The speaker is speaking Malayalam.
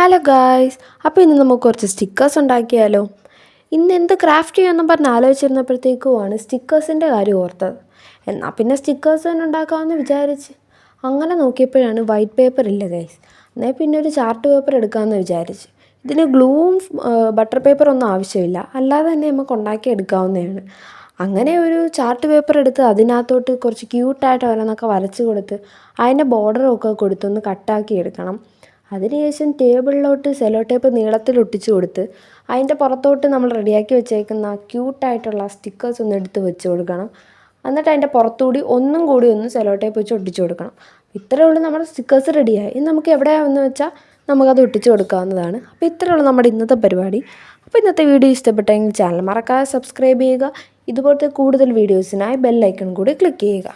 ഹലോ ഗായ്സ്, അപ്പോൾ ഇന്ന് നമുക്ക് കുറച്ച് സ്റ്റിക്കേഴ്സ് ഉണ്ടാക്കിയാലോ. ഇന്ന് എന്ത് ക്രാഫ്റ്റ് ചെയ്യാമെന്നും പറഞ്ഞ് ആലോചിച്ചിരുന്നപ്പോഴത്തേക്കുമാണ് സ്റ്റിക്കേഴ്സിൻ്റെ കാര്യം ഓർത്തത്. എന്നാൽ പിന്നെ സ്റ്റിക്കേഴ്സ് തന്നെ ഉണ്ടാക്കാമെന്ന് വിചാരിച്ച് അങ്ങനെ നോക്കിയപ്പോഴാണ് വൈറ്റ് പേപ്പർ ഇല്ല ഗൈസ്. എന്നാൽ പിന്നെ ഒരു ചാർട്ട് പേപ്പർ എടുക്കാമെന്ന് വിചാരിച്ച്. ഇതിന് ഗ്ലൂവും ബട്ടർ പേപ്പറൊന്നും ആവശ്യമില്ല, അല്ലാതെ തന്നെ നമുക്ക് ഉണ്ടാക്കി എടുക്കാവുന്നതാണ്. അങ്ങനെ ഒരു ചാർട്ട് പേപ്പർ എടുത്ത് അതിനകത്തോട്ട് കുറച്ച് ക്യൂട്ടായിട്ട് ഓരോന്നൊക്കെ വരച്ച് കൊടുത്ത് അതിൻ്റെ ബോർഡറൊക്കെ കൊടുത്തൊന്ന് കട്ടാക്കി എടുക്കണം. അതിനുശേഷം ടേബിളിലോട്ട് സെല്ലോ ടേപ്പ് നീളത്തിൽ ഒട്ടിച്ച് കൊടുത്ത് അതിൻ്റെ പുറത്തോട്ട് നമ്മൾ റെഡിയാക്കി വെച്ചേക്കുന്ന ക്യൂട്ടായിട്ടുള്ള സ്റ്റിക്കേഴ്സ് ഒന്ന് എടുത്ത് വെച്ച് കൊടുക്കണം. എന്നിട്ട് അതിൻ്റെ പുറത്തുകൂടി ഒന്നും കൂടി ഒന്ന് സെല്ലോ ടേപ്പ് വെച്ച് ഒട്ടിച്ച് കൊടുക്കണം. ഇത്രയേ ഉള്ളൂ, നമ്മുടെ സ്റ്റിക്കേഴ്സ് റെഡിയായി. ഇനി നമുക്ക് എവിടെയാണെന്ന് വെച്ചാൽ നമുക്കത് ഒട്ടിച്ച് കൊടുക്കാവുന്നതാണ്. അപ്പോൾ ഇത്രയേ ഉള്ളൂ നമ്മുടെ ഇന്നത്തെ പരിപാടി. അപ്പോൾ ഇന്നത്തെ വീഡിയോ ഇഷ്ടപ്പെട്ടെങ്കിൽ ചാനൽ മറക്കാതെ സബ്സ്ക്രൈബ് ചെയ്യുക. ഇതുപോലത്തെ കൂടുതൽ വീഡിയോസിനായി ബെൽ ഐക്കൺ കൂടി ക്ലിക്ക് ചെയ്യുക.